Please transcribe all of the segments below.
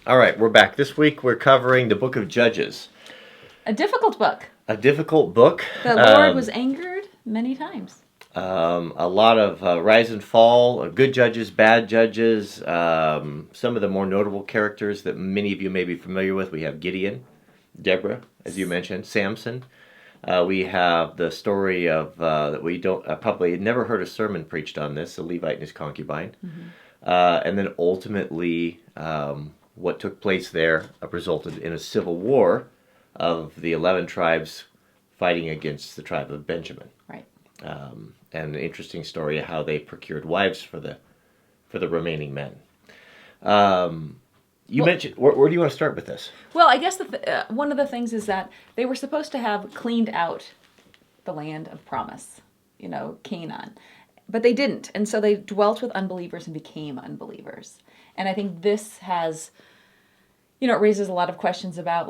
All right, we're back. This week we're covering the book of Judges. A difficult book. A difficult book. The Lord was angered many times. A lot of rise and fall, good judges, bad judges. Some of the more notable characters that many of you may be familiar with. We have Gideon, Deborah, as you mentioned, Samson. We have the story of, that we don't, probably never heard a sermon preached on this, the Levite and his concubine. And then ultimately, what took place there resulted in a civil war of the 11 tribes fighting against the tribe of Benjamin. Right. And an interesting story of how they procured wives for the remaining men. You mentioned, where do you want to start with this? Well, I guess one of the things is that they were supposed to have cleaned out the land of promise, Canaan. But they didn't. And so they dwelt with unbelievers and became unbelievers. And I think this has, it raises a lot of questions about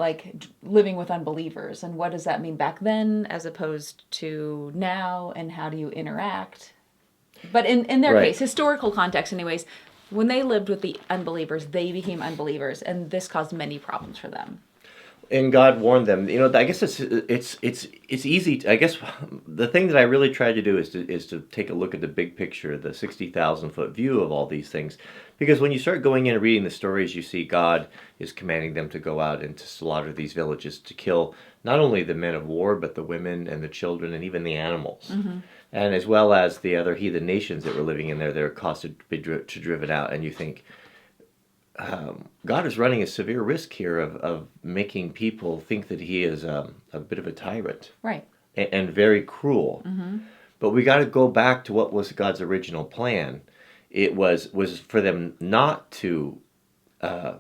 living with unbelievers and what does that mean back then as opposed to now, and how do you interact? But in their case, historical context anyways, when they lived with the unbelievers, they became unbelievers, and this caused many problems for them. And God warned them. I guess it's easy. I guess the thing that I really try to do is to take a look at the big picture, the 60,000-foot view of all these things. Because when you start going in and reading the stories, you see God is commanding them to go out and to slaughter these villages, to kill not only the men of war, but the women and the children and even the animals. Mm-hmm. And as well as the other heathen nations that were living in there, they're caused to be driven out. And you think, God is running a severe risk here of making people think that he is a bit of a tyrant. Right. And very cruel. Mm-hmm. But we got to go back to what was God's original plan. It was for them not to go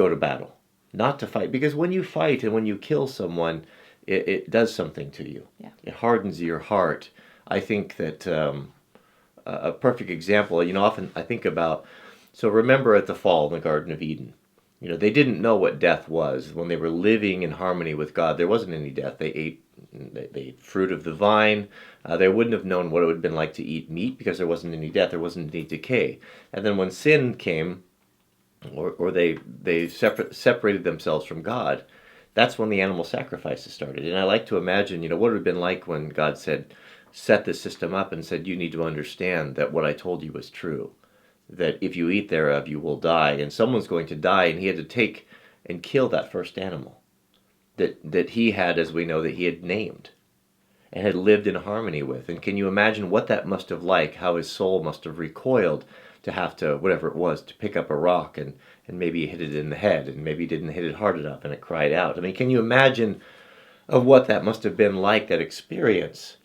to battle, not to fight. Because when you fight and when you kill someone, it does something to you. Yeah. It hardens your heart. I think that a perfect example, often I think about, so remember at the fall in the Garden of Eden, they didn't know what death was. When they were living in harmony with God, there wasn't any death. They ate fruit of the vine. They wouldn't have known what it would have been like to eat meat because there wasn't any death, there wasn't any decay. And then when sin came, or they separated themselves from God, that's when the animal sacrifices started. And I like to imagine, what it would have been like when God said, set this system up and said, you need to understand that what I told you was true. That if you eat thereof, you will die. And someone's going to die, and he had to take and kill that first animal that he had, as we know, that he had named and had lived in harmony with. And can you imagine what that must have like, how his soul must have recoiled to have to, whatever it was, to pick up a rock and maybe hit it in the head, and maybe didn't hit it hard enough and it cried out. I mean, can you imagine of what that must have been like, that experience?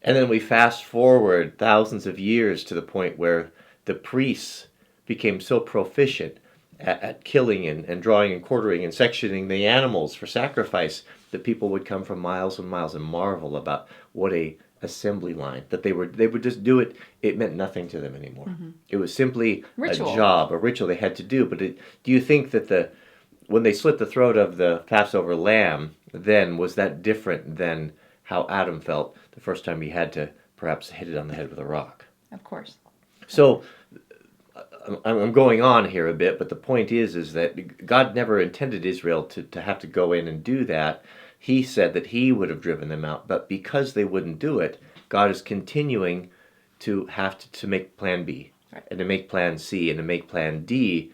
And then we fast forward thousands of years to the point where the priests became so proficient at killing and drawing and quartering and sectioning the animals for sacrifice that people would come from miles and miles and marvel about what a assembly line, that they would just do it. It meant nothing to them anymore. Mm-hmm. It was simply ritual. A job, a ritual they had to do. But do you think that when they slit the throat of the Passover lamb, then was that different than how Adam felt the first time he had to perhaps hit it on the head with a rock? Of course. So I'm going on here a bit, but the point is that God never intended Israel to have to go in and do that. He said that he would have driven them out, but because they wouldn't do it, God is continuing to have to make plan B, right, and to make plan C, and to make plan D,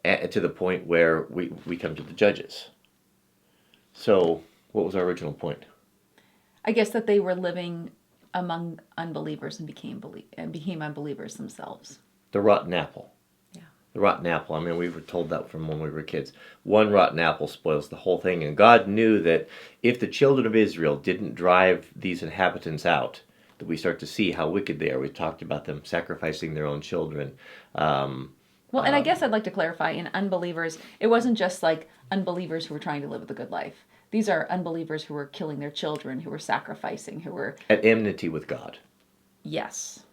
to the point where we come to the Judges. So what was our original point? I guess that they were living among unbelievers and became unbelievers themselves. The rotten apple. Yeah. The rotten apple. I mean, we were told that from when we were kids. One rotten apple spoils the whole thing. And God knew that if the children of Israel didn't drive these inhabitants out, that we start to see how wicked they are. We talked about them sacrificing their own children. And I guess I'd like to clarify, in unbelievers, it wasn't just like unbelievers who were trying to live a good life. These are unbelievers who were killing their children, who were sacrificing, who were at enmity with God. Yes.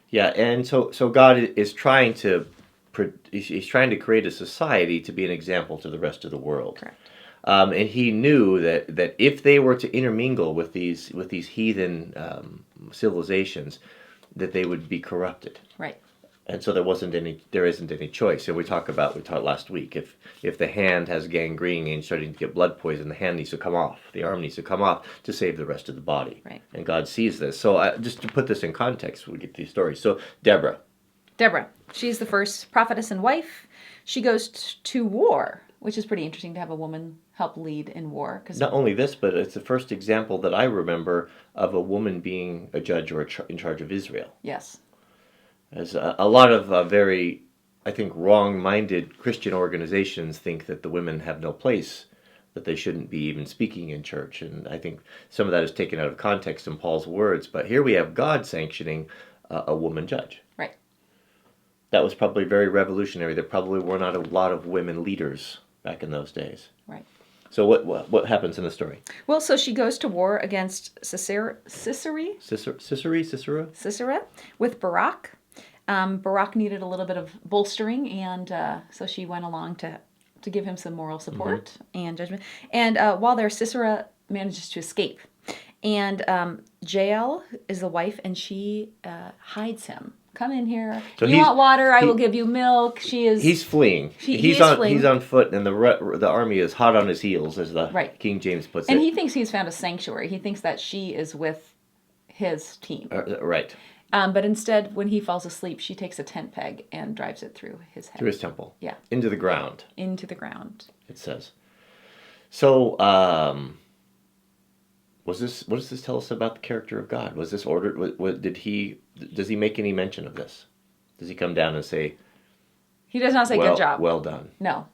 Yeah, and so God is trying to create a society to be an example to the rest of the world. Correct. And he knew that if they were to intermingle with these heathen civilizations, that they would be corrupted. Right. And so there isn't any choice. And we talked last week, if the hand has gangrene and starting to get blood poison, the hand needs to come off, the arm needs to come off to save the rest of the body. Right. And God sees this. So just to put this in context, we get these stories. So Deborah, she's the first prophetess and wife. She goes to war, which is pretty interesting to have a woman help lead in war. Not only this, but it's the first example that I remember of a woman being a judge or in charge of Israel. Yes. As a lot of very, I think, wrong-minded Christian organizations think that the women have no place, that they shouldn't be even speaking in church. And I think some of that is taken out of context in Paul's words. But here we have God sanctioning a woman judge. Right. That was probably very revolutionary. There probably were not a lot of women leaders back in those days. Right. So what happens in the story? Well, so she goes to war against Sisera with Barak. Barak needed a little bit of bolstering, and so she went along to give him some moral support and judgment. And while there, Sisera manages to escape. And Jael is the wife, and she hides him. Come in here. So you want water? I will give you milk. He's fleeing. He's on foot, and the army is hot on his heels, as the King James puts it. And he thinks he's found a sanctuary. He thinks that she is with his team. Right. But instead, when he falls asleep, she takes a tent peg and drives it through his head. Through his temple. Yeah. Into the ground. Into the ground. It says. So, what does this tell us about the character of God? Was this ordered? Does he make any mention of this? Does he come down and say? He does not say good job. Well done. No,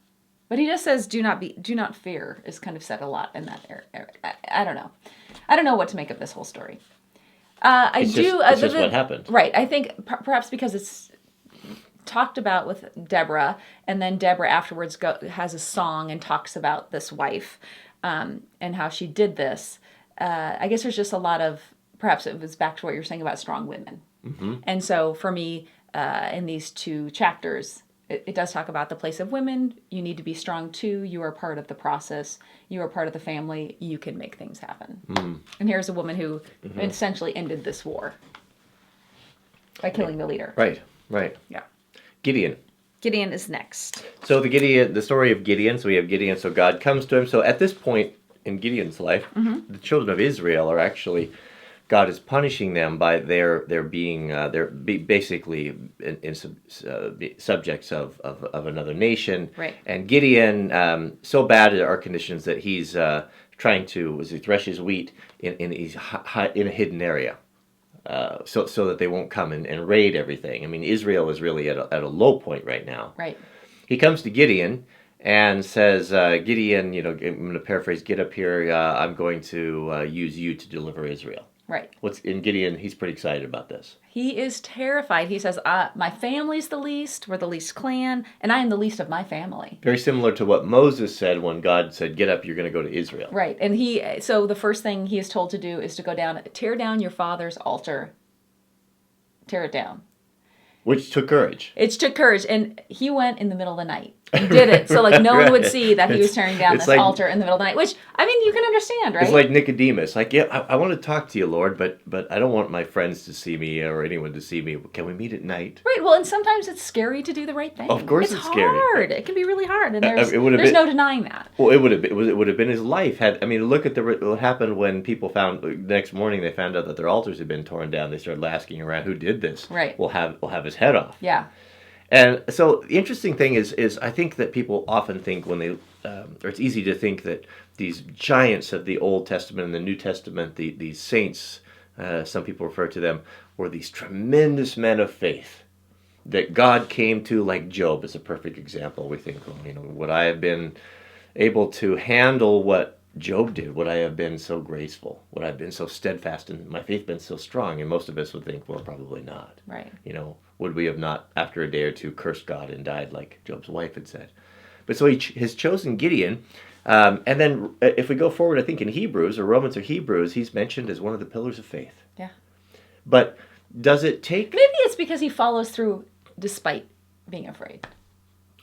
but he just says do not fear is kind of said a lot in that area. I don't know. I don't know what to make of this whole story. It's just what happened. Right. I think perhaps because it's talked about with Deborah, and then Deborah afterwards has a song and talks about this wife and how she did this. I guess there's just a lot of, perhaps it was back to what you were saying about strong women. Mm-hmm. And so for me, in these two chapters, it does talk about the place of women. You need to be strong too. You are part of the process. You are part of the family. You can make things happen. Mm. And here's a woman who essentially ended this war by killing the leader. Right. Yeah. Gideon is next. So the story of Gideon. So we have Gideon. So God comes to him. So at this point in Gideon's life, the children of Israel are actually, God is punishing them by their being basically subjects of another nation. Right. And Gideon, so bad are conditions that he's trying to, as he threshes wheat in a hidden area, so that they won't come and raid everything. I mean, Israel is really at a low point right now. Right. He comes to Gideon and says, Gideon, I'm going to paraphrase, get up here, I'm going to use you to deliver Israel. Right. In Gideon, he's pretty excited about this. He is terrified. He says, my family's the least, we're the least clan, and I am the least of my family. Very similar to what Moses said when God said, get up, you're going to go to Israel. Right. And so the first thing he is told to do is to go down, tear down your father's altar. Tear it down. Which took courage. It took courage, and he went in the middle of the night. He did it, so no one would see that he was tearing down this altar in the middle of the night. Which, I mean, you can understand, right? It's like Nicodemus. Like, yeah, I want to talk to you, Lord, but I don't want my friends to see me or anyone to see me. Can we meet at night? Right. Well, and sometimes it's scary to do the right thing. Of course, it's scary. It's hard. It can be really hard, and there's no denying that. Well, it would have been his life. Look at what happened when people the next morning they found out that their altars had been torn down. They started asking around, who did this? Right. We'll have his head off. Yeah. And so the interesting thing is I think that people often think when they, or it's easy to think that these giants of the Old Testament and the New Testament, these saints, some people refer to them, were these tremendous men of faith that God came to, like Job is a perfect example. We think, would I have been able to handle what Job did? Would I have been so graceful? Would I have been so steadfast and my faith been so strong? And most of us would think, well, probably not. Right. Would we have not, after a day or two, cursed God and died like Job's wife had said? But so he has chosen Gideon. And then if we go forward, I think in Hebrews, or Romans or Hebrews, he's mentioned as one of the pillars of faith. Yeah. But does it take... Maybe it's because he follows through despite being afraid.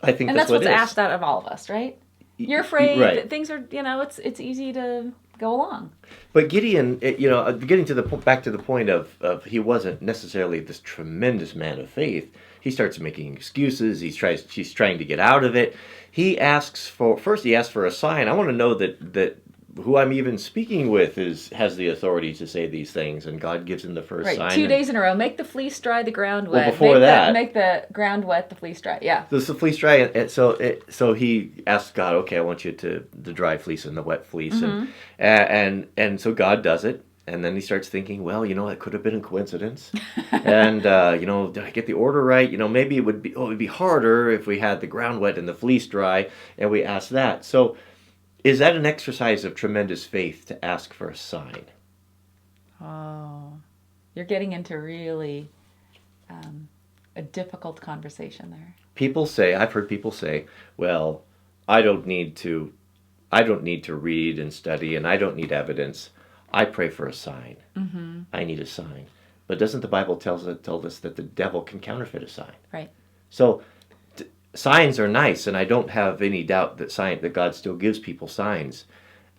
I think that's what's asked out of all of us, right? You're afraid. Right. That things are, it's easy to go along. But Gideon, getting to back to the point of he wasn't necessarily this tremendous man of faith. He starts making excuses. He's trying to get out of it. He asks for a sign. I want to know that who I'm even speaking with has the authority to say these things, and God gives him the first sign. 2 days in a row. Make the fleece dry, the ground wet. Well, before that, make the ground wet, the fleece dry. Yeah. So the fleece dry, and so he asks God, okay, I want you to the dry fleece and the wet fleece, Mm-hmm. and so God does it, and then he starts thinking, well, it could have been a coincidence, and did I get the order right? Maybe it would be harder if we had the ground wet and the fleece dry, and we asked that. So, is that an exercise of tremendous faith to ask for a sign? Oh, you're getting into really a difficult conversation there. I've heard people say, well, I don't need to read and study, and I don't need evidence. I pray for a sign. Mm-hmm. I need a sign. But doesn't the Bible tell us that the devil can counterfeit a sign? Right. So signs are nice, and I don't have any doubt that God still gives people signs.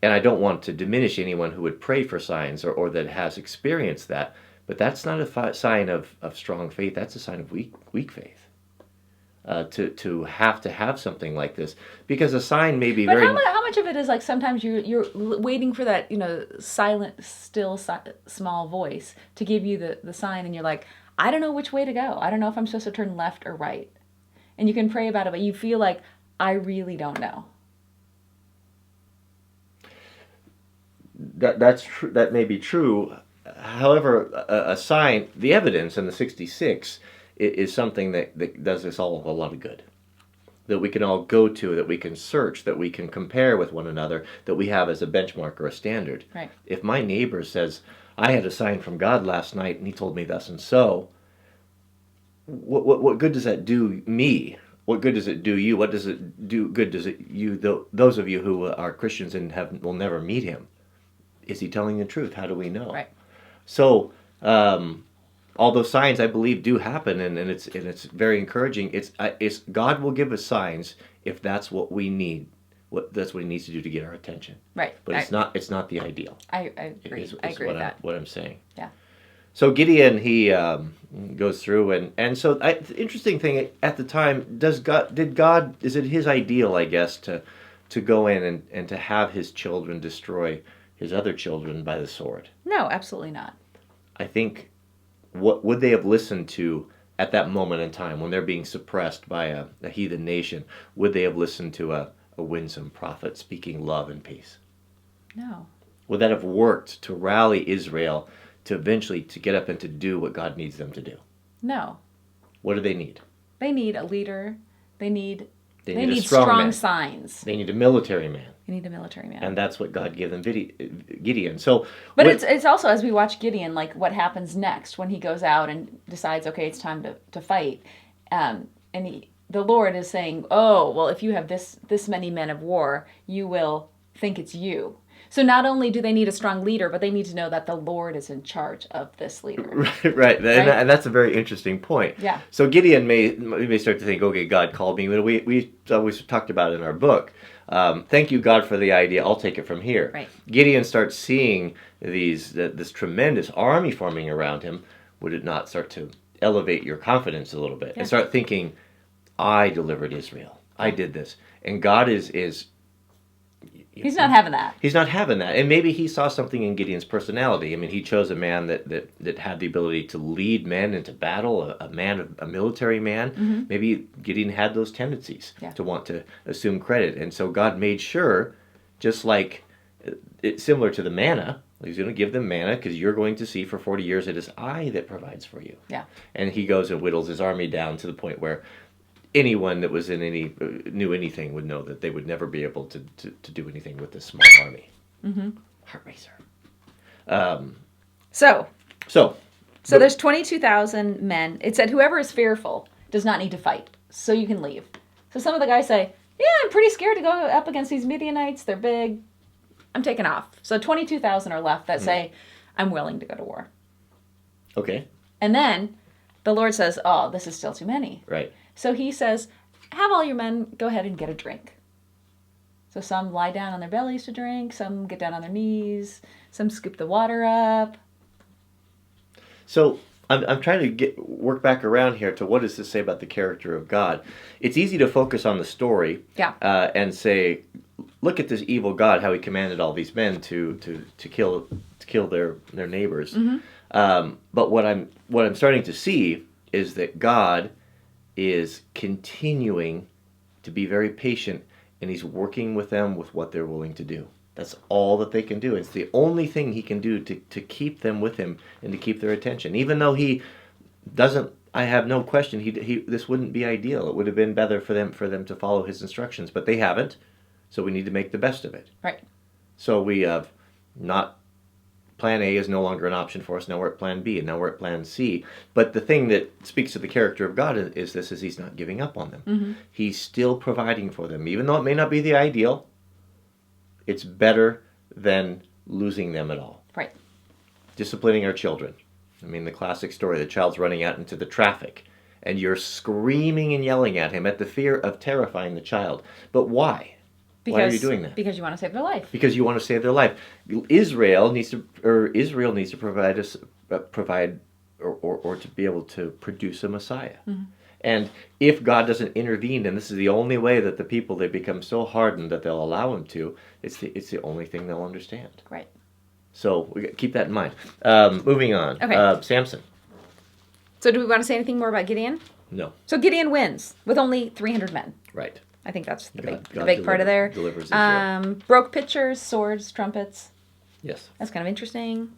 And I don't want to diminish anyone who would pray for signs or that has experienced that. But that's not a sign of strong faith. That's a sign of weak faith. To have something like this, because a sign may be very. But how much of it is like sometimes you're waiting for that silent, still, small voice to give you the sign, and you're like, I don't know which way to go. I don't know if I'm supposed to turn left or right, and you can pray about it, but you feel like I really don't know. That's true. That may be true. However, a sign, the evidence in the 66 is something that does us all a lot of good. That we can all go to, that we can search, that we can compare with one another, that we have as a benchmark or a standard. Right. If my neighbor says, I had a sign from God last night and he told me thus and so, what good does that do me? What good does it do you? What does it do? Good does it you? Those of you who are Christians and will never meet him. Is he telling the truth? How do we know? Right. So, all those signs I believe do happen, and it's very encouraging. It's God will give us signs if that's what we need. That's what he needs to do to get our attention. Right. But it's not the ideal. I agree. I agree with that. What I'm saying. Yeah. So Gideon, he goes through, and so the interesting thing at the time, is it his ideal, I guess, to go in and to have his children destroy his other children by the sword? No, absolutely not. I think, what would they have listened to at that moment in time when they're being suppressed by a heathen nation? Would they have listened to a winsome prophet speaking love and peace? No. Would that have worked to rally Israel to eventually to get up and to do what God needs them to do? No. What do they need? They need a leader. They need a strong signs. They need a military man. They need a military man. And that's what God gave them Gideon. So, but it's also, as we watch Gideon, like what happens next when he goes out and decides, okay, it's time to fight. And the Lord is saying, oh, well, if you have this many men of war, you will think it's you. So not only do they need a strong leader, but they need to know that the Lord is in charge of this leader. Right. And that's a very interesting point. Yeah. So Gideon may start to think, okay, God called me. We always talked about it in our book. Thank you, God, for the idea. I'll take it from here. Right. Gideon starts seeing this tremendous army forming around him. Would it not start to elevate your confidence a little bit? Yeah. And start thinking, I delivered Israel. I did this. And God is He's not having that. He's not having that. And maybe he saw something in Gideon's personality. I mean, he chose a man that had the ability to lead men into battle, a military man. Mm-hmm. Maybe Gideon had those tendencies to want to assume credit. And so God made sure, just like it's similar to the manna, he's going to give them manna because you're going to see for 40 years it is I that provides for you. Yeah. And he goes and whittles his army down to the point where anyone that was knew anything would know that they would never be able to do anything with this small army. Mm-hmm. Heart racer. So there's 22,000 men. It said whoever is fearful does not need to fight, so you can leave. So some of the guys say, yeah, I'm pretty scared to go up against these Midianites. They're big. I'm taking off. So 22,000 are left that say, I'm willing to go to war. Okay. And then the Lord says, oh, this is still too many. Right. So he says, have all your men go ahead and get a drink. So some lie down on their bellies to drink, some get down on their knees, some scoop the water up. So I'm trying to work back around here to what does this say about the character of God? It's easy to focus on the story, Yeah. And say, look at this evil God, how he commanded all these men to kill their neighbors. But what I'm starting to see is that God is continuing to be very patient, and he's working with them with what they're willing to do. That's all that they can do. It's the only thing he can do to keep them with him and to keep their attention. Even though he doesn't, I have no question, he this wouldn't be ideal. It would have been better for them to follow his instructions, but they haven't. So we need to make the best of it. Right. So we have not, plan A is no longer an option for us. Now we're at plan B, and now we're at plan C. But the thing that speaks to the character of God is he's not giving up on them. Mm-hmm. He's still providing for them. Even though it may not be the ideal, it's better than losing them at all. Right. Disciplining our children. I mean, the classic story, the child's running out into the traffic, and you're screaming and yelling at him at the fear of terrifying the child. But why? Why are you doing that? Because you want to save their life. Because you want to save their life. Israel needs to provide us, or to be able to produce a Messiah. Mm-hmm. And if God doesn't intervene, and this is the only way that the people, they become so hardened that they'll allow him to, it's the only thing they'll understand. Right. So we keep that in mind. Moving on. Okay. Samson. So do we want to say anything more about Gideon? No. So Gideon wins with only 300 men. Right. I think that's the God big part of there. delivers Israel. Broke pitchers, swords, trumpets. Yes. That's kind of interesting.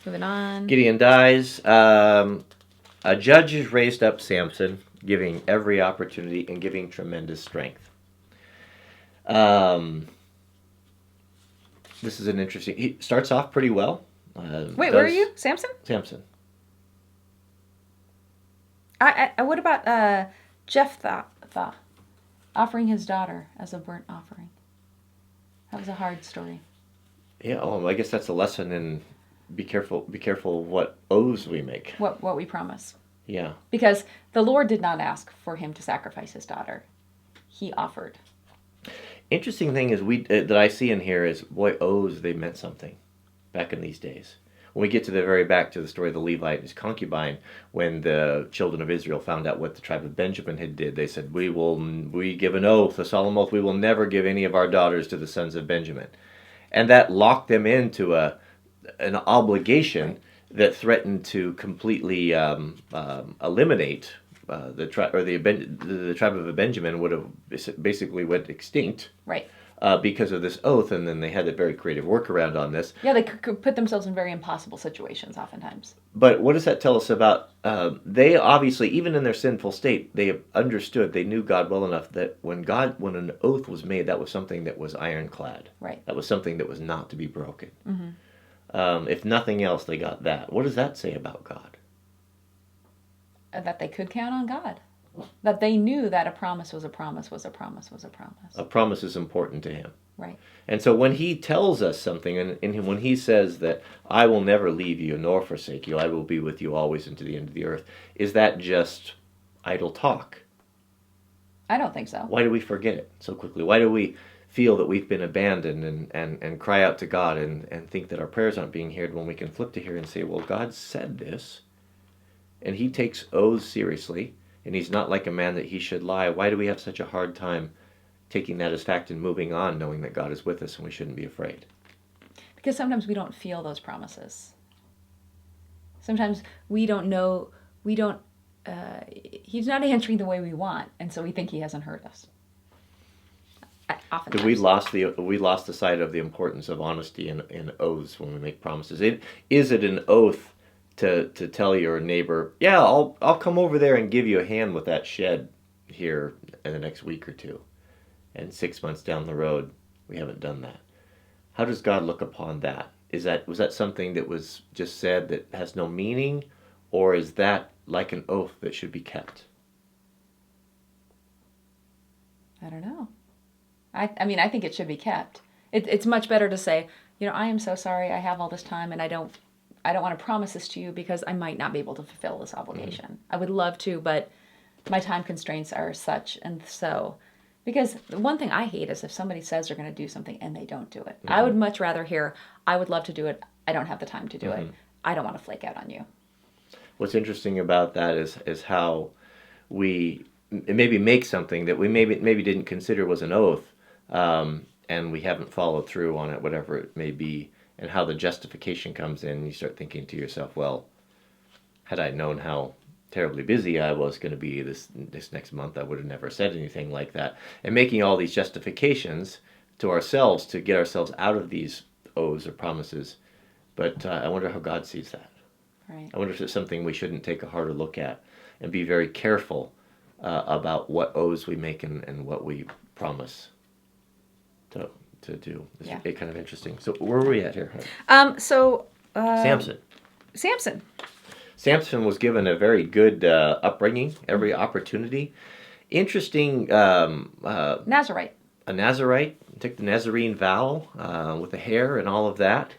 Moving on. Gideon dies. A judge has raised up Samson, giving every opportunity and giving tremendous strength. This is an interesting... He starts off pretty well. Wait, where are you? Samson? Samson. What about Jephthah offering his daughter as a burnt offering? That was a hard story. Yeah, I guess that's a lesson in be careful what oaths we make. What we promise. Yeah. Because the Lord did not ask for him to sacrifice his daughter. He offered. Interesting thing is that I see in here is, boy, oaths, they meant something back in these days. When we get to the very back to the story of the Levite and his concubine, when the children of Israel found out what the tribe of Benjamin had did, they said, we give an oath, a solemn oath, we will never give any of our daughters to the sons of Benjamin. And that locked them into an obligation that threatened to completely eliminate the tribe of Benjamin would have basically went extinct. Right. Because of this oath, and then they had a very creative workaround on this. Yeah, they could put themselves in very impossible situations oftentimes. But what does that tell us about, they obviously, even in their sinful state, they understood, they knew God well enough that when an oath was made, that was something that was ironclad. Right. That was something that was not to be broken. Mm-hmm. If nothing else, they got that. What does that say about God? That they could count on God. That they knew that a promise was a promise was a promise was a promise. A promise is important to him. Right. And so when he tells us something, and when he says that I will never leave you nor forsake you, I will be with you always unto the end of the earth, is that just idle talk? I don't think so. Why do we forget it so quickly? Why do we feel that we've been abandoned and cry out to God and think that our prayers aren't being heard, when we can flip to here and say, well, God said this, and he takes oaths seriously, and he's not like a man that he should lie. Why do we have such a hard time taking that as fact and moving on, knowing that God is with us and we shouldn't be afraid? Because sometimes we don't feel those promises. Sometimes we don't know, he's not answering the way we want, and so we think he hasn't heard us. Oftentimes. We lost the sight of the importance of honesty in oaths when we make promises. Is it an oath to tell your neighbor, yeah, I'll come over there and give you a hand with that shed here in the next week or two, and 6 months down the road we haven't done that? How does God look upon that? Was that something that was just said that has no meaning, or is that like an oath that should be kept? I don't know. I mean, I think it should be kept. It's much better to say, I am so sorry, I have all this time, and I don't want to promise this to you because I might not be able to fulfill this obligation. I would love to, but my time constraints are such, and so, Because the one thing I hate is if somebody says they're going to do something and they don't do it. I would much rather hear, I would love to do it. I don't have the time to do it. I don't want to flake out on you. What's interesting about that is how we maybe make something that we maybe didn't consider was an oath, and we haven't followed through on it, whatever it may be, and how the justification comes in. You start thinking to yourself, well, had I known how terribly busy I was going to be this next month, I would have never said anything like that. And making all these justifications to ourselves to get ourselves out of these oaths or promises. But I wonder how God sees that. Right. I wonder if it's something we shouldn't take a harder look at and be very careful about what oaths we make and what we promise to do. It's kind of interesting. So where were we at here? Samson. Samson was given a very good upbringing, every opportunity. Interesting. Nazarite. A Nazarite. Took the Nazarene vow with the hair and all of that.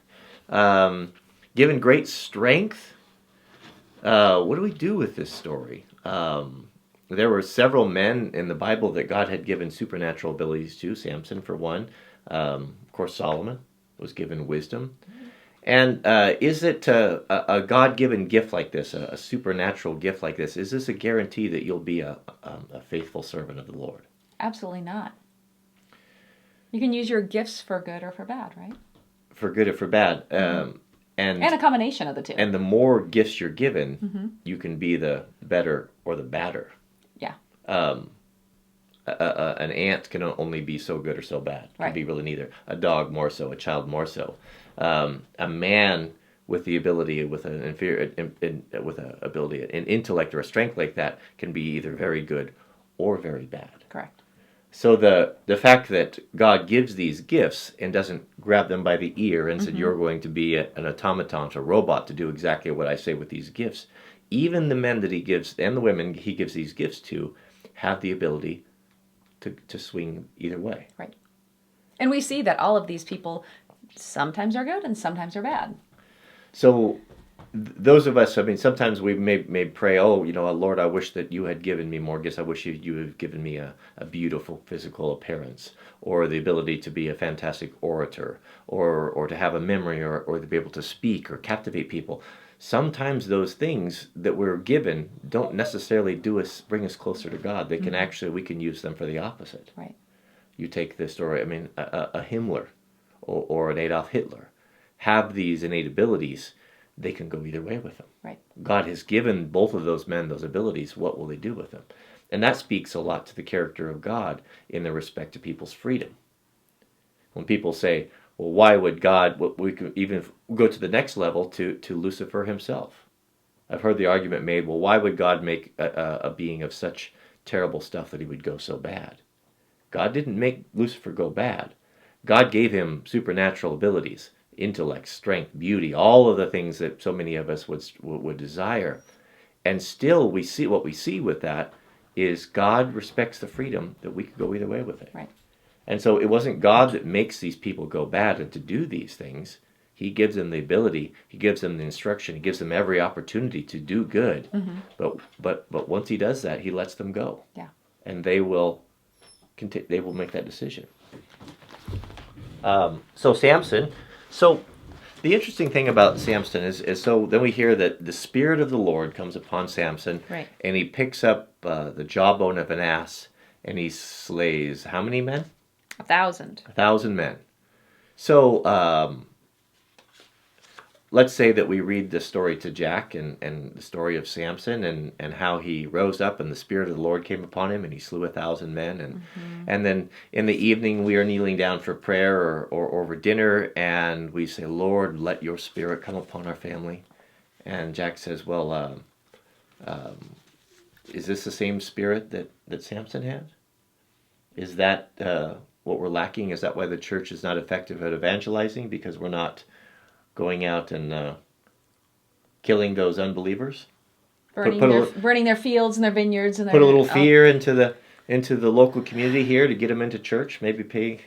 Given great strength. What do we do with this story? There were several men in the Bible that God had given supernatural abilities to. Samson, for one. Of course, Solomon was given wisdom. And is it a God-given gift like this, a supernatural gift like this, is this a guarantee that you'll be a faithful servant of the Lord? Absolutely not. You can use your gifts for good or for bad, right? For good or for bad. And a combination of the two. And the more gifts you're given, you can be the better or the badder. Yeah. An ant can only be so good or so bad. It can be really neither. A dog more so, a child more so. A man with the ability, with an intellect or a strength like that, can be either very good or very bad. Correct. So the fact that God gives these gifts and doesn't grab them by the ear and said, you're going to be an automaton, a robot, to do exactly what I say with these gifts, even the men that he gives and the women he gives these gifts to have the ability to swing either way. Right. And we see that all of these people sometimes are good and sometimes are bad. So those of us, I mean, sometimes we may pray, oh, Lord, I wish that you had given me more gifts. I wish you had given me a beautiful physical appearance, or the ability to be a fantastic orator, or to have a memory, or to be able to speak or captivate people. Sometimes those things that we're given don't necessarily bring us closer to God. They can we can use them for the opposite. Right. You take the story, a Himmler or an Adolf Hitler have these innate abilities. They can go either way with them. Right. God has given both of those men those abilities. What will they do with them? And that speaks a lot to the character of God in the respect to people's freedom. When people say, well, why would God, we could even go to the next level to Lucifer himself. I've heard the argument made, well, why would God make a being of such terrible stuff that he would go so bad? God didn't make Lucifer go bad. God gave him supernatural abilities. Intellect, strength, beauty, all of the things that so many of us would desire. And still we see with that is God respects the freedom that we could go either way with it. Right. And so it wasn't God that makes these people go bad and to do these things. He gives them the ability, he gives them the instruction, he gives them every opportunity to do good. But once he does that, he lets them go. Yeah. And they will make that decision. So Samson. So the interesting thing about Samson is so then we hear that the Spirit of the Lord comes upon Samson, right, and he picks up the jawbone of an ass, and he slays how many men? 1,000. 1,000 men. So let's say that we read the story to Jack and the story of Samson and how he rose up and the Spirit of the Lord came upon him and he slew 1,000 men. And then in the evening we are kneeling down for prayer or over dinner and we say, Lord, let your Spirit come upon our family. And Jack says, well, is this the same Spirit that Samson had? Is that what we're lacking? Is that why the church is not effective at evangelizing? Because we're not going out and killing those unbelievers, burning their fields and their vineyards, and put a little fear into the local community here to get them into church. Maybe pay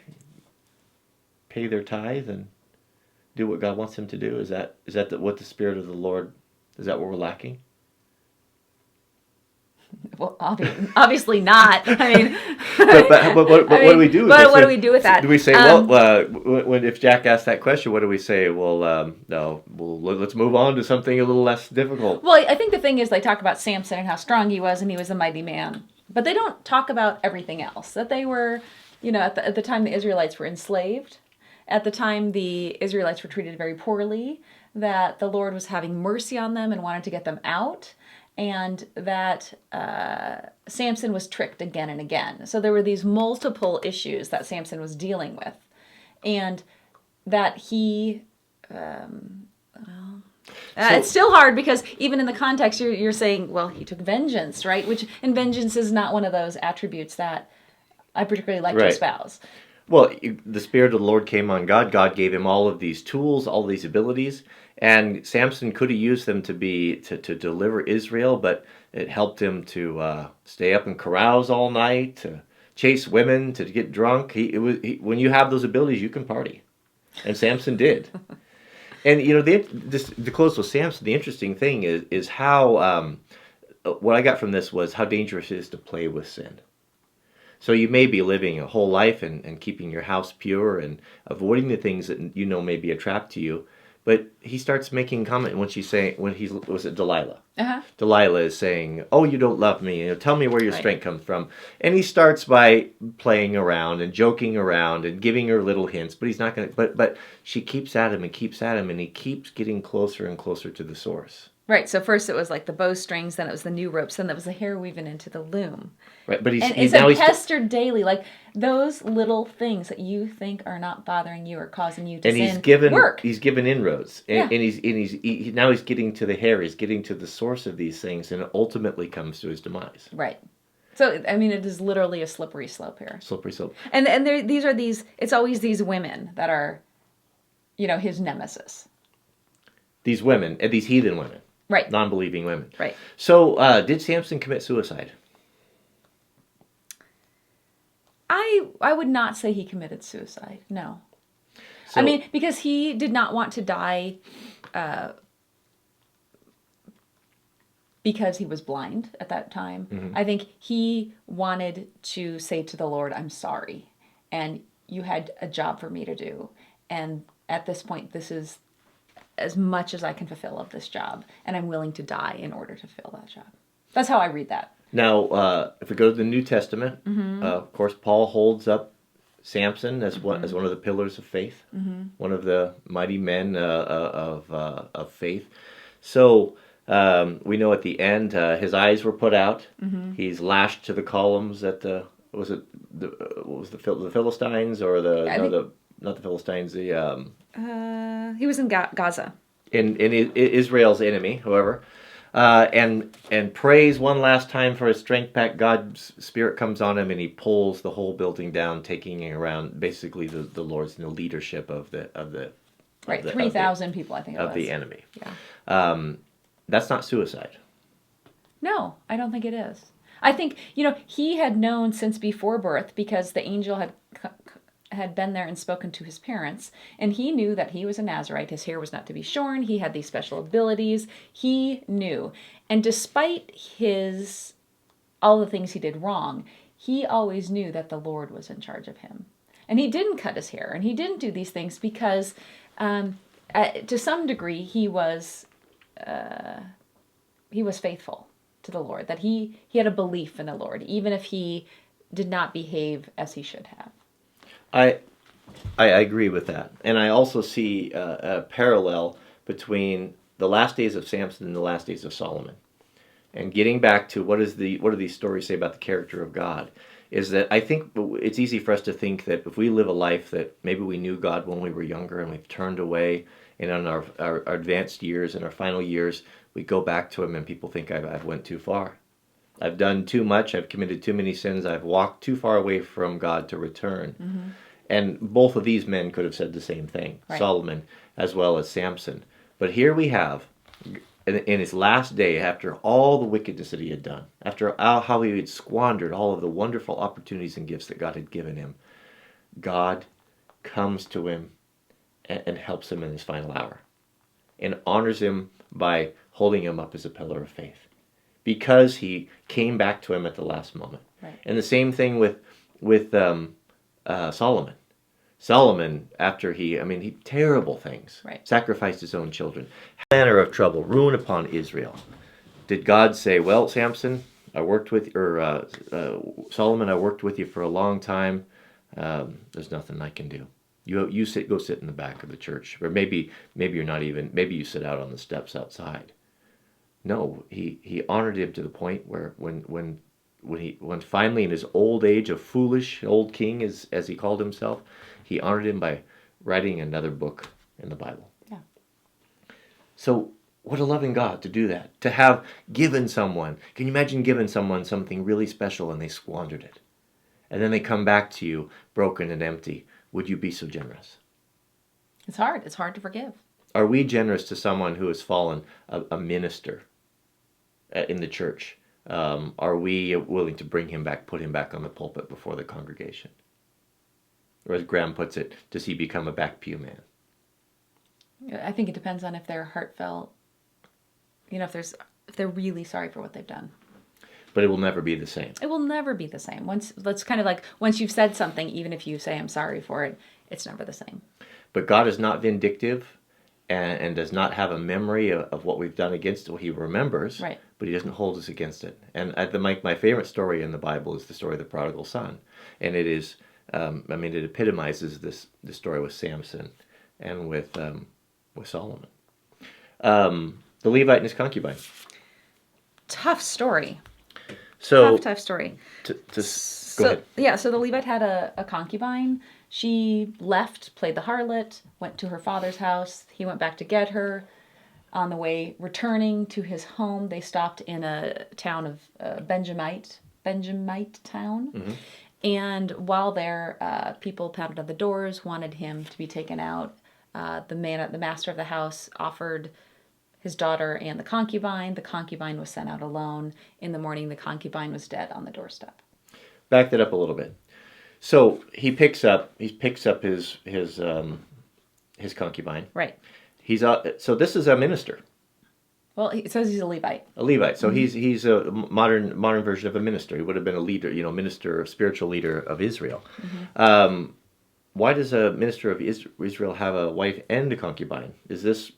their tithe and do what God wants them to do. Is that what the Spirit of the Lord? Is that what we're lacking? Well, obviously not. I mean, but what do we do? But what do we do with that? Do we say, when if Jack asks that question, what do we say? Well, no, let's move on to something a little less difficult. Well, I think the thing is they talk about Samson and how strong he was, and he was a mighty man. But they don't talk about everything else. That they were, at the time the Israelites were enslaved, at the time the Israelites were treated very poorly, that the Lord was having mercy on them and wanted to get them out, and that Samson was tricked again and again. So there were these multiple issues that Samson was dealing with, and that he... it's still hard because even in the context you're saying, well, he took vengeance, right? And vengeance is not one of those attributes that I particularly like to espouse. Well, the Spirit of the Lord came on God. God gave him all of these tools, all these abilities, and Samson could have used them to deliver Israel, but it helped him to stay up and carouse all night, to chase women, to get drunk. When you have those abilities, you can party, and Samson did. And to close with Samson, the interesting thing is how what I got from this was how dangerous it is to play with sin. So you may be living a whole life and keeping your house pure and avoiding the things that may be a trap to you, but he starts making comment was it Delilah? Uh-huh. Delilah is saying, "Oh, you don't love me. Tell me where your strength comes from." And he starts by playing around and joking around and giving her little hints, but he's not going to. But she keeps at him, and he keeps getting closer and closer to the source. Right. So first it was like the bowstrings, then it was the new ropes, then it was the hair weaving into the loom. Right. But he's pestered daily, like those little things that you think are not bothering you or causing you to sin. Work. He's given inroads, and now he's getting to the hair. He's getting to the source of these things, and it ultimately comes to his demise. Right. So I mean, it is literally a slippery slope here. Slippery slope. And it's always these women that are, his nemesis. These women, these heathen women. Right. Non-believing women. Right. So, did Samson commit suicide? I would not say he committed suicide. No. So, I mean, because he did not want to die because he was blind at that time. Mm-hmm. I think he wanted to say to the Lord, "I'm sorry, and you had a job for me to do. And at this point, this is as much as I can fulfill of this job, and I'm willing to die in order to fill that job." That's how I read that. Now, if we go to the New Testament, of course, Paul holds up Samson as one of the pillars of faith, one of the mighty men of faith. So we know at the end his eyes were put out. He's lashed to the columns at the Philistines or not the Philistines, he was in Gaza. In Israel's enemy, however. And prays one last time for his strength back. God's Spirit comes on him and he pulls the whole building down, taking around basically the Lord's leadership of the 3,000 people, I think it was. Of the enemy. Yeah. That's not suicide. No, I don't think it is. I think, he had known since before birth because the angel had been there and spoken to his parents, and he knew that he was a Nazarite. His hair was not to be shorn. He had these special abilities. He knew. And despite all the things he did wrong, he always knew that the Lord was in charge of him. And he didn't cut his hair, and he didn't do these things because, to some degree, he was faithful to the Lord, that he had a belief in the Lord, even if he did not behave as he should have. I agree with that, and I also see a parallel between the last days of Samson and the last days of Solomon. And getting back to what do these stories say about the character of God, is that I think it's easy for us to think that if we live a life that maybe we knew God when we were younger and we've turned away, and in our advanced years and our final years, we go back to Him and people think I've went too far. I've done too much. I've committed too many sins. I've walked too far away from God to return. Mm-hmm. And both of these men could have said the same thing, right. Solomon as well as Samson. But here we have, in his last day, after all the wickedness that he had done, after how he had squandered all of the wonderful opportunities and gifts that God had given him, God comes to him and helps him in his final hour and honors him by holding him up as a pillar of faith. because he came back to him at the last moment. Right. And the same thing with Solomon. Solomon, after he terrible things, Right. sacrificed his own children, manner of trouble, ruin upon Israel. Did God say, "Well, Samson, Solomon, I worked with you for a long time. There's nothing I can do. You go sit in the back of the church, or maybe you're not even. Maybe you sit out on the steps outside." No, he honored him to the point where when finally in his old age, a foolish old king as he called himself, he honored him by writing another book in the Bible. Yeah. So what a loving God to do that. To have given someone, can you imagine giving someone something really special and they squandered it? And then they come back to you broken and empty. Would you be so generous? It's hard. It's hard to forgive. Are we generous to someone who has fallen, a minister in the church? Are we willing to bring him back, put him back on the pulpit before the congregation? Or as Graham puts it, does he become a back pew man? I think it depends on if they're heartfelt, if they're really sorry for what they've done. But it will never be the same. It will never be the same. That's kind of like once you've said something, even if you say I'm sorry for it, it's never the same. But God is not vindictive and does not have a memory of what we've done against it. He remembers, Right. but he doesn't hold us against it. And my favorite story in the Bible is the story of the prodigal son. And it is, it epitomizes the story with Samson and with Solomon. The Levite and his concubine. Tough story. So Tough story. Go ahead. Yeah, so the Levite had a concubine. She left, played the harlot, went to her father's house. He went back to get her. On the way returning to his home, they stopped in a town of Benjamite town. Mm-hmm. And while there, people pounded on the doors, wanted him to be taken out. The master of the house offered his daughter and the concubine. The concubine was sent out alone. In the morning, the concubine was dead on the doorstep. Back that up a little bit. So he picks up his concubine. Right. So this is a minister. Well, it says he's a Levite. A Levite. So Mm-hmm. he's a modern version of a minister. He would have been a leader, minister, spiritual leader of Israel. Mm-hmm. Why does a minister of Israel have a wife and a concubine? Is this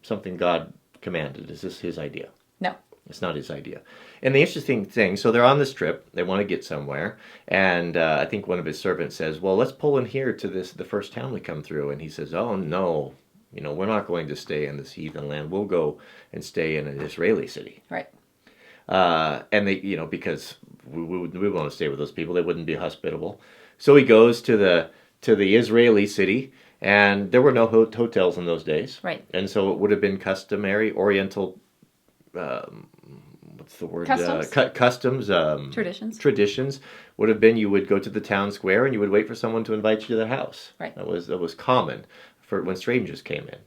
something God commanded? Is this his idea? No. It's not his idea. And the interesting thing, so they're on this trip. They want to get somewhere. And I think one of his servants says, well, let's pull in here to the first town we come through. And he says, oh, no. We're not going to stay in this heathen land. We'll go and stay in an Israeli city. Right. And they, because we want to stay with those people. They wouldn't be hospitable. So he goes to the Israeli city, and there were no hotels in those days. Right. And so it would have been customary Oriental, what's the word? Customs. Customs. Traditions would have been you would go to the town square and you would wait for someone to invite you to their house. Right. That was common for when strangers came in.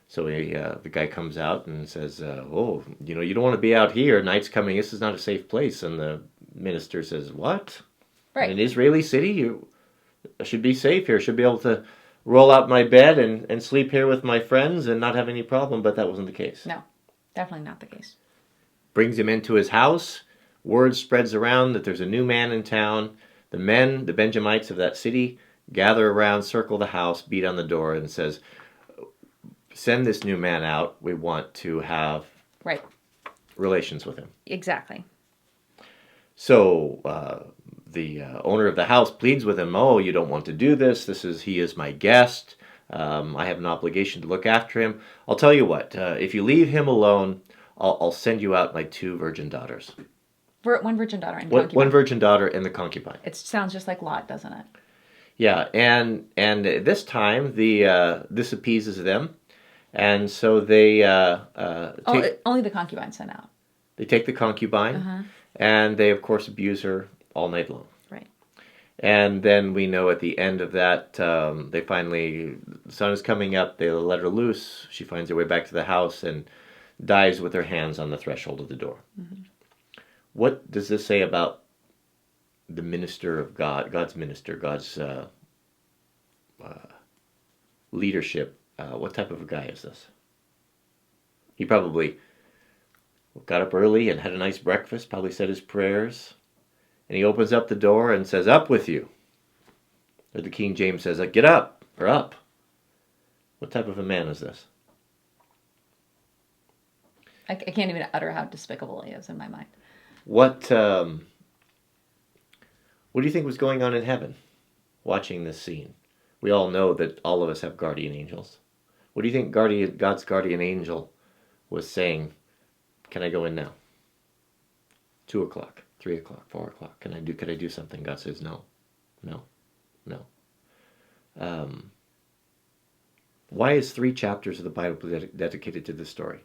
So the guy comes out and says, "Oh, you don't want to be out here. Night's coming. This is not a safe place." And the minister says, "What? Right. In an Israeli city, I should be safe here. I should be able to roll out my bed and sleep here with my friends and not have any problem." But that wasn't the case. No, definitely not the case. Brings him into his house. Word spreads around that there's a new man in town. The men, the Benjamites of that city, gather around, circle the house, beat on the door, and says, "Send this new man out. We want to have Right. relations with him." Exactly. So the owner of the house pleads with him, "Oh, you don't want to do this. He is my guest. I have an obligation to look after him. I'll tell you what, if you leave him alone, I'll send you out my 2 virgin daughters." One virgin daughter and concubine. One virgin daughter and the concubine. It sounds just like Lot, doesn't it? Yeah, and this time this appeases them, and so they Only the concubine sent out. they take the concubine, Uh-huh. and they of course abuse her all night long. Right. And then we know at the end of that, the sun is coming up. They let her loose. She finds her way back to the house and dies with her hands on the threshold of the door. Mm-hmm. What does this say about the minister of God, God's minister, God's leadership? What type of a guy is this? He probably got up early and had a nice breakfast, probably said his prayers, and he opens up the door and says, "Up with you." Or the King James says, "Get up," or "up." What type of a man is this? I can't even utter how despicable he is in my mind. What do you think was going on in heaven watching this scene? We all know that all of us have guardian angels. What do you think God's guardian angel was saying? Can I go in now? 2 o'clock, 3 o'clock, 4 o'clock. Could I do something? God says no. No. No. Why is 3 chapters of the Bible dedicated to this story?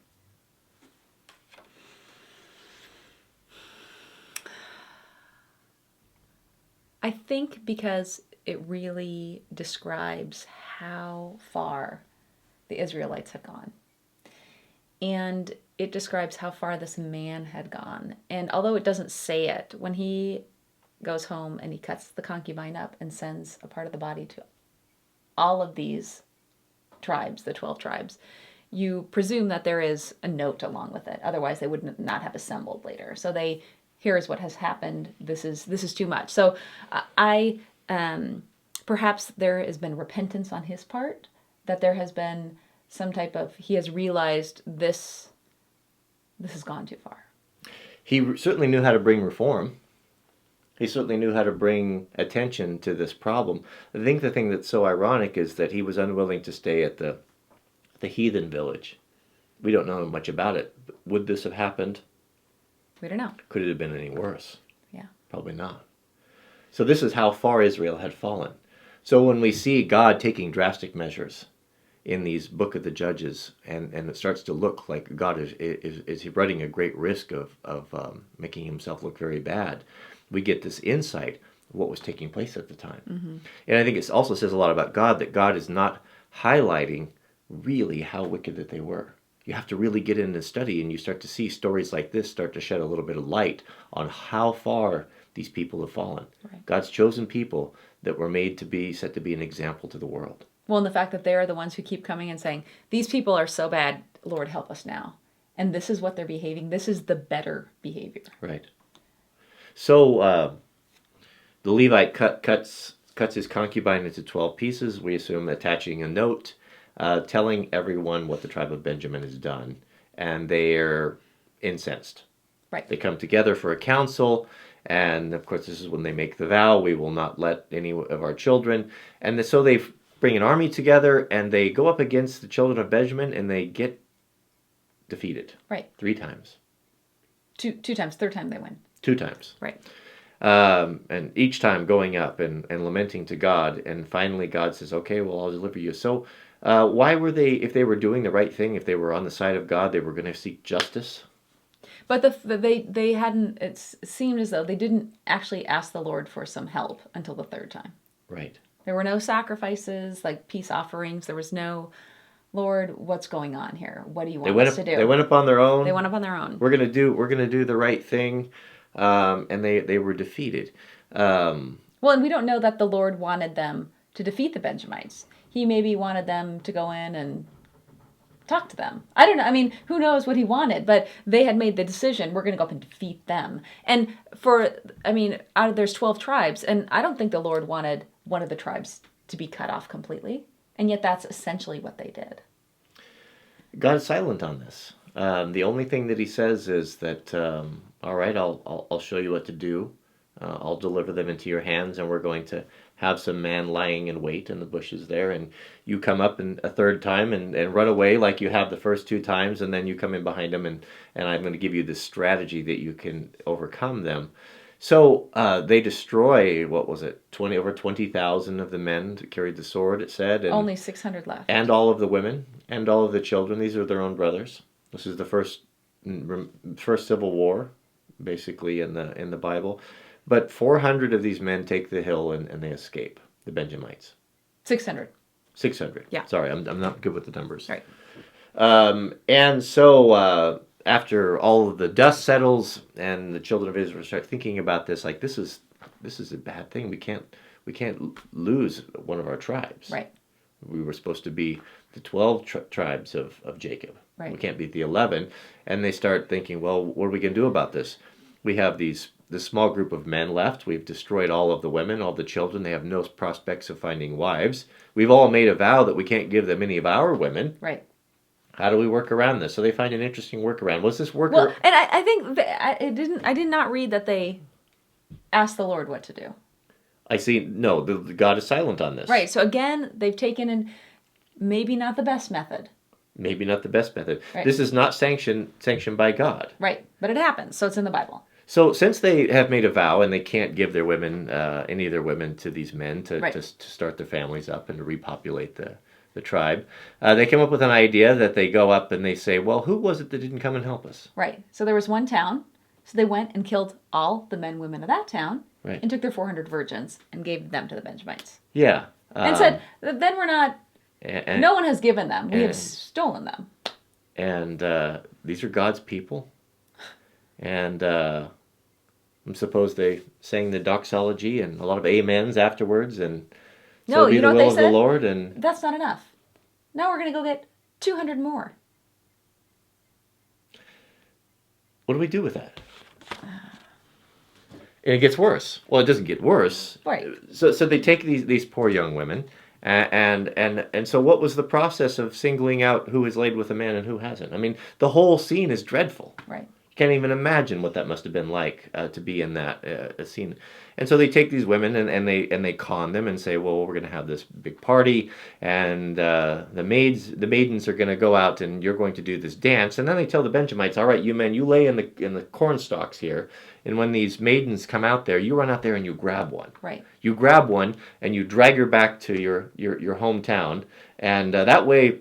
I think because it really describes how far the Israelites had gone. And it describes how far this man had gone. And although it doesn't say it, when he goes home and he cuts the concubine up and sends a part of the body to all of these tribes, the 12 tribes, you presume that there is a note along with it. Otherwise, they would not have assembled later. So here is what has happened. This is too much. So I perhaps there has been repentance on his part, that there has been some type of, he has realized this has gone too far. He certainly knew how to bring reform. He certainly knew how to bring attention to this problem. I think the thing that's so ironic is that he was unwilling to stay at the heathen village. We don't know much about it. But would this have happened? We don't know. Could it have been any worse? Yeah. Probably not. So this is how far Israel had fallen. So when we see God taking drastic measures in these Book of the Judges, and it starts to look like God is running a great risk of making himself look very bad, we get this insight of what was taking place at the time. Mm-hmm. And I think it also says a lot about God, that God is not highlighting really how wicked that they were. You have to really get in and study, and you start to see stories like this start to shed a little bit of light on how far these people have fallen. Right. God's chosen people that were made to be set to be an example to the world. Well, and the fact that they are the ones who keep coming and saying, these people are so bad, Lord, help us now. And this is what they're behaving. This is the better behavior. Right. So the Levite cuts his concubine into 12 pieces, we assume attaching a note, telling everyone what the tribe of Benjamin has done. And they're incensed. Right. They come together for a council. And, of course, this is when they make the vow, we will not let any of our children. And so they bring an army together, and they go up against the children of Benjamin, and they get defeated. Right. 3 times. Two times. Third time they win. 2 times. Right. And each time going up and lamenting to God. And finally God says, okay, well, I'll deliver you. So why were they, if they were doing the right thing, if they were on the side of God, they were going to seek justice? But they hadn't, it seemed as though they didn't actually ask the Lord for some help until the 3rd time. Right. There were no sacrifices, like peace offerings. There was no, Lord, what's going on here? What do you want us to do? They went up on their own. They went up on their own. We're gonna do the right thing, and they were defeated. Well, and we don't know that the Lord wanted them to defeat the Benjamites. He maybe wanted them to go in and talk to them. I don't know. I mean, who knows what he wanted, but they had made the decision, we're going to go up and defeat them. And there's 12 tribes, and I don't think the Lord wanted one of the tribes to be cut off completely. And yet that's essentially what they did. God is silent on this. The only thing that he says is that, all right, I'll show you what to do. I'll deliver them into your hands, and we're going to have some man lying in wait in the bushes there, and you come up a 3rd time and run away like you have the first 2 times, and then you come in behind them, and I'm going to give you this strategy that you can overcome them. So they destroy, what was it, over 20,000 of the men that carried the sword, it said. And, only 600 left. And all of the women, and all of the children. These are their own brothers. This is the first civil war, basically, in the Bible. But 400 of these men take the hill and they escape, the Benjamites. 600. 600. Yeah. Sorry, I'm not good with the numbers. Right. And so after all of the dust settles and the children of Israel start thinking about this, like this is a bad thing. We can't lose one of our tribes. Right. We were supposed to be the 12 tribes of Jacob. Right. We can't be the 11. And they start thinking, well, what are we going to do about this? We have this small group of men left. We've destroyed all of the women, all the children. They have no prospects of finding wives. We've all made a vow that we can't give them any of our women. Right. How do we work around this? So they find an interesting workaround. Was this worker? Well, and I think I did not read that they asked the Lord what to do. I see. No, the God is silent on this. Right. So again, they've taken in maybe not the best method. Maybe not the best method. Right. This is not sanctioned by God. Right. But it happens. So it's in the Bible. So since they have made a vow and they can't give their women, any of their women to these men to start their families up and to repopulate the tribe, they came up with an idea that they go up and they say, well, who was it that didn't come and help us? Right. So there was one town. So they went and killed all the men, women of that town, right, and took their 400 virgins and gave them to the Benjamites. Yeah. And said, then we're not, no one has given them. We have stolen them. And these are God's people. And I suppose they sang the doxology and a lot of amens afterwards. And so be the will of the Lord. And that's not enough. Now we're going to go get 200 more. What do we do with that? And it gets worse. Well, it doesn't get worse. Right. So they take these poor young women, and so what was the process of singling out who is laid with a man and who hasn't? I mean, the whole scene is dreadful. Right. You can't even imagine what that must have been like to be in that scene. And so they take these women and they con them and say, well, we're going to have this big party, and the maidens are going to go out and you're going to do this dance. And then they tell the Benjamites, all right, you men, you lay in the corn stalks here, and when these maidens come out there, you run out there and you grab one. Right. You grab one and you drag her back to your hometown, and that way.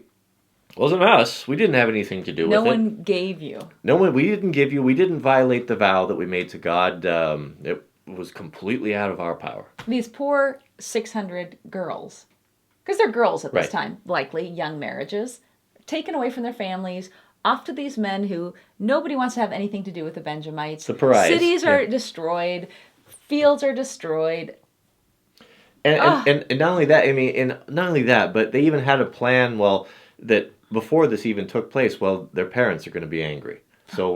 Wasn't us. We didn't have anything to do with it. No one gave you. No one. We didn't give you. We didn't violate the vow that we made to God. It was completely out of our power. These poor 600 girls, because they're girls at this time, likely young marriages, taken away from their families, off to these men who nobody wants to have anything to do with the Benjamites. The pariahs. Cities are destroyed. Fields are destroyed. And not only that, I mean, and not only that, but they even had a plan. Well, that. Before this even took place, well, their parents are going to be angry, so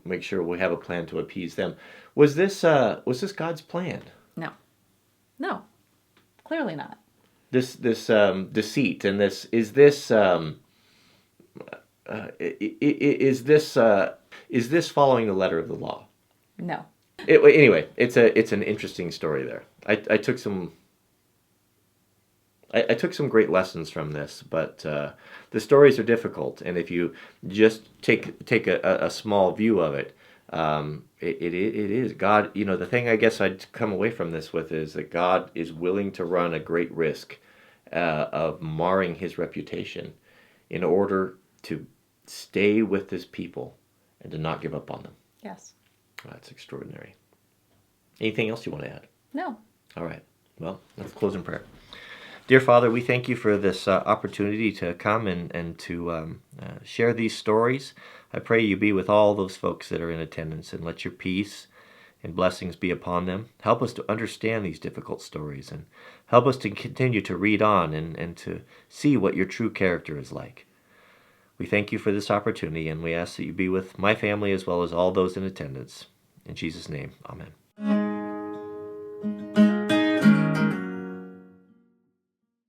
make sure we have a plan to appease them. Was this God's plan? No, clearly not. This deceit and is this following the letter of the law? No. Anyway, it's an interesting story there. I took some great lessons from this, but the stories are difficult, and if you just take a small view of it, it is God. You know, the thing I guess I'd come away from this with is that God is willing to run a great risk of marring His reputation in order to stay with His people and to not give up on them. Yes. That's extraordinary. Anything else you want to add? No. All right. Well, let's close in prayer. Dear Father, we thank you for this opportunity to come and to share these stories. I pray you be with all those folks that are in attendance, and let your peace and blessings be upon them. Help us to understand these difficult stories, and help us to continue to read on and to see what your true character is like. We thank you for this opportunity, and we ask that you be with my family as well as all those in attendance. In Jesus' name, amen.